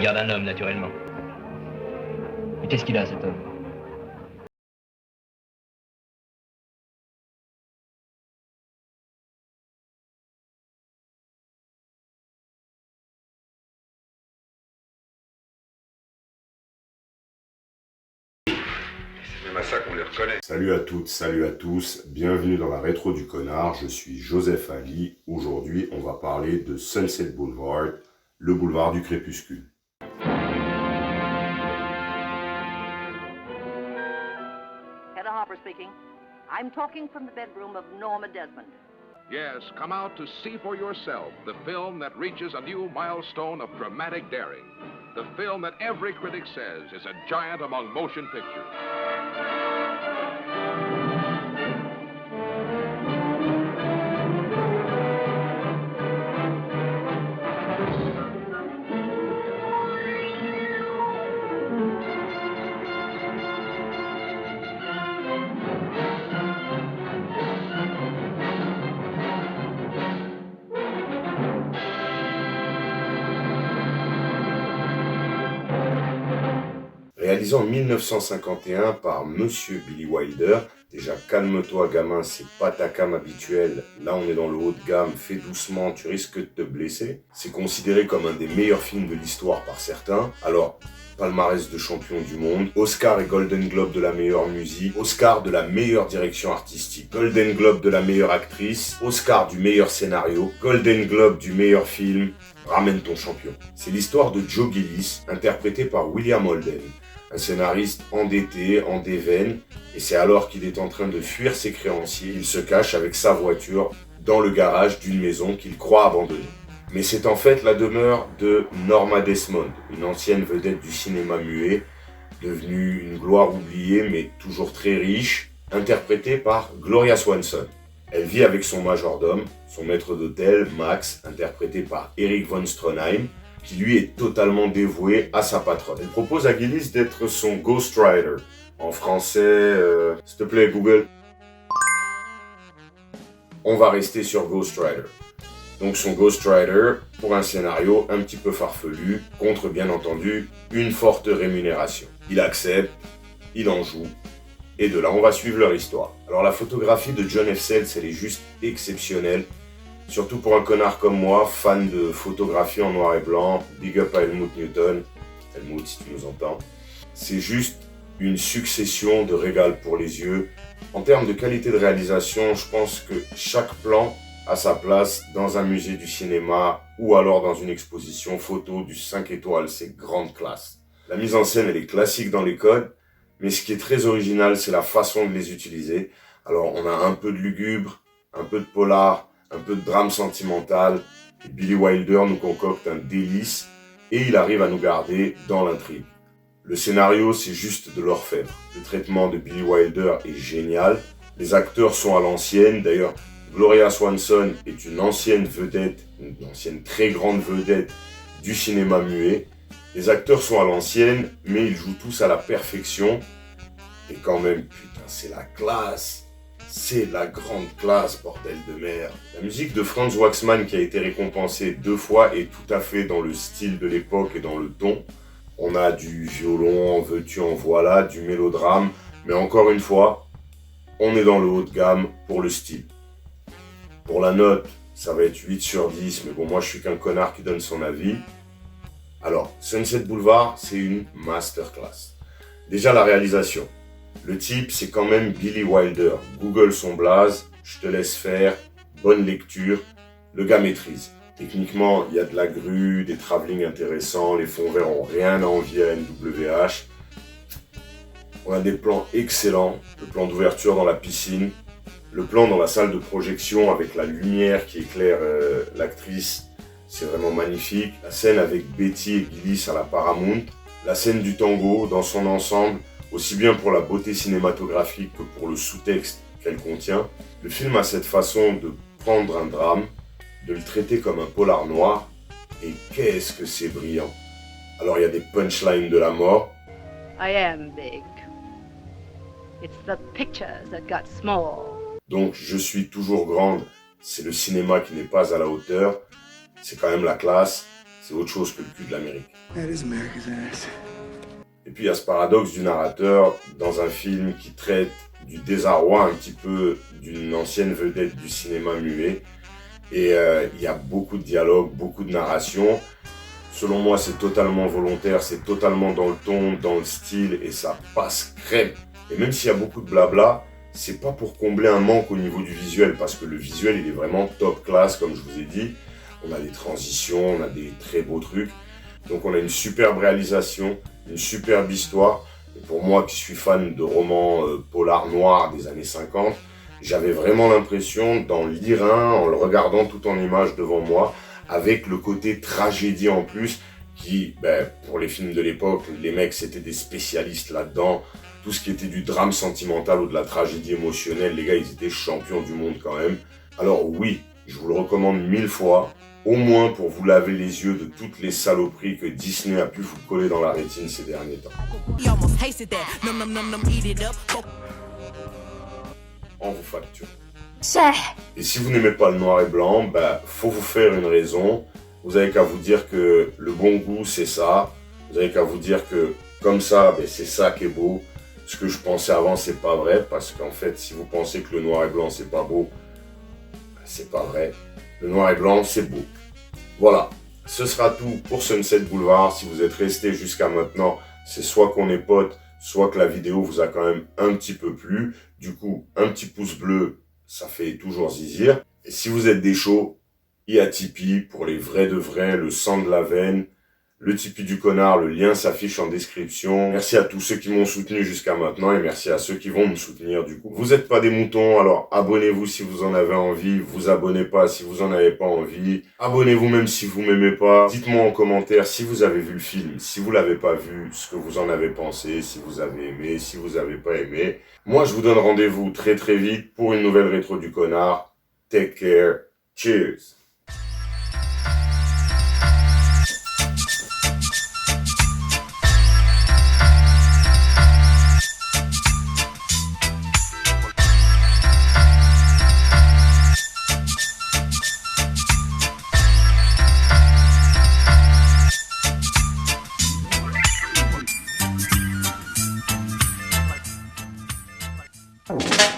regard d'un homme, naturellement. Mais qu'est-ce qu'il a, cet homme? C'est même à ça qu'on les reconnaît. Salut à toutes, salut à tous, bienvenue dans la rétro du connard, je suis Joseph Ali. Aujourd'hui, on va parler de Sunset Boulevard, le boulevard du crépuscule. Hedda Harper speaking. I'm talking from the bedroom of Norma Desmond. Yes, come out to see for yourself the film that reaches a new milestone of dramatic daring. The film that every critic says is a giant among motion pictures. Réalisé en 1951 par Monsieur Billy Wilder. Déjà, calme-toi gamin, c'est pas ta cam habituelle. Là, on est dans le haut de gamme, fais doucement, tu risques de te blesser. C'est considéré comme un des meilleurs films de l'histoire par certains. Alors, palmarès de champion du monde, Oscar et Golden Globe de la meilleure musique, Oscar de la meilleure direction artistique, Golden Globe de la meilleure actrice, Oscar du meilleur scénario, Golden Globe du meilleur film. Ramène ton champion. C'est l'histoire de Joe Gillis, interprété par William Holden. Un scénariste endetté, en déveine, et c'est alors qu'il est en train de fuir ses créanciers, il se cache avec sa voiture dans le garage d'une maison qu'il croit abandonnée. Mais c'est en fait la demeure de Norma Desmond, une ancienne vedette du cinéma muet, devenue une gloire oubliée mais toujours très riche, interprétée par Gloria Swanson. Elle vit avec son majordome, son maître d'hôtel, Max, interprété par Eric von Stroheim, qui lui est totalement dévoué à sa patronne. Elle propose à Gillis d'être son ghostwriter. En français, s'il te plaît Google. On va rester sur ghostwriter. Donc son ghostwriter pour un scénario un petit peu farfelu, contre bien entendu une forte rémunération. Il accepte, il en joue, et de là on va suivre leur histoire. Alors la photographie de John F. Sells, elle est juste exceptionnelle. Surtout pour un connard comme moi, fan de photographie en noir et blanc, big up à Helmut Newton, Helmut si tu nous entends. C'est juste une succession de régal pour les yeux. En termes de qualité de réalisation, je pense que chaque plan a sa place dans un musée du cinéma ou alors dans une exposition photo du 5 étoiles, c'est grande classe. La mise en scène, elle est classique dans les codes, mais ce qui est très original, c'est la façon de les utiliser. Alors on a un peu de lugubre, un peu de polar, un peu de drame sentimental, et Billy Wilder nous concocte un délice et il arrive à nous garder dans l'intrigue. Le scénario, c'est juste de l'orfèvre. Le traitement de Billy Wilder est génial. Les acteurs sont à l'ancienne. D'ailleurs, Gloria Swanson est une ancienne vedette, une ancienne très grande vedette du cinéma muet. Les acteurs sont à l'ancienne, mais ils jouent tous à la perfection. Et quand même, putain, c'est la classe. C'est la grande classe, bordel de merde. La musique de Franz Waxman qui a été récompensée 2 fois est tout à fait dans le style de l'époque et dans le ton. On a du violon, en veux-tu, en voilà, du mélodrame. Mais encore une fois, on est dans le haut de gamme pour le style. Pour la note, ça va être 8 sur 10, mais bon, moi je suis qu'un connard qui donne son avis. Alors, Sunset Boulevard, c'est une masterclass. Déjà la réalisation. Le type, c'est quand même Billy Wilder. Google son blaze, je te laisse faire, bonne lecture, le gars maîtrise. Techniquement, il y a de la grue, des travelling intéressants, les fonds verts ont rien à envier à NWH. On a des plans excellents, le plan d'ouverture dans la piscine, le plan dans la salle de projection avec la lumière qui éclaire l'actrice, c'est vraiment magnifique. La scène avec Betty et Gillis à la Paramount, la scène du tango dans son ensemble, aussi bien pour la beauté cinématographique que pour le sous-texte qu'elle contient. Le film a cette façon de prendre un drame, de le traiter comme un polar noir, et qu'est-ce que c'est brillant. Alors il y a des punchlines de la mort. I am big. It's the pictures that got small. Donc je suis toujours grande, c'est le cinéma qui n'est pas à la hauteur, c'est quand même la classe, c'est autre chose que le cul de l'Amérique. That is America's ass. Et puis il y a ce paradoxe du narrateur dans un film qui traite du désarroi un petit peu d'une ancienne vedette du cinéma muet. Et il y a beaucoup de dialogues, beaucoup de narration. Selon moi, c'est totalement volontaire, c'est totalement dans le ton, dans le style, et ça passe crème. Et même s'il y a beaucoup de blabla, c'est pas pour combler un manque au niveau du visuel, parce que le visuel, il est vraiment top class, comme je vous ai dit. On a des transitions, on a des très beaux trucs. Donc on a une superbe réalisation, une superbe histoire. Et pour moi qui suis fan de romans polar noirs des années 50, j'avais vraiment l'impression d'en lire un en le regardant tout en image devant moi, avec le côté tragédie en plus, qui, pour les films de l'époque, les mecs c'était des spécialistes là-dedans. Tout ce qui était du drame sentimental ou de la tragédie émotionnelle, les gars ils étaient champions du monde quand même. Alors oui, je vous le recommande 1000 fois, au moins pour vous laver les yeux de toutes les saloperies que Disney a pu vous coller dans la rétine ces derniers temps. On vous facture. Et si vous n'aimez pas le noir et blanc, faut vous faire une raison. Vous avez qu'à vous dire que le bon goût c'est ça. Vous avez qu'à vous dire que comme ça, c'est ça qui est beau. Ce que je pensais avant c'est pas vrai, parce qu'en fait si vous pensez que le noir et blanc c'est pas beau, c'est pas vrai. Le noir et blanc c'est beau. Voilà, ce sera tout pour Sunset Boulevard. Si vous êtes resté jusqu'à maintenant, c'est soit qu'on est potes, soit que la vidéo vous a quand même un petit peu plu. Du coup, un petit pouce bleu, ça fait toujours zizir. Et si vous êtes des chauds, il y a Tipeee pour les vrais de vrais, le sang de la veine. Le Tipeee du connard, le lien s'affiche en description. Merci à tous ceux qui m'ont soutenu jusqu'à maintenant et merci à ceux qui vont me soutenir du coup. Vous n'êtes pas des moutons, alors abonnez-vous si vous en avez envie. Vous abonnez pas si vous en avez pas envie. Abonnez-vous même si vous m'aimez pas. Dites-moi en commentaire si vous avez vu le film, si vous l'avez pas vu, ce que vous en avez pensé, si vous avez aimé, si vous avez pas aimé. Moi, je vous donne rendez-vous très très vite pour une nouvelle rétro du connard. Take care. Cheers. Oh.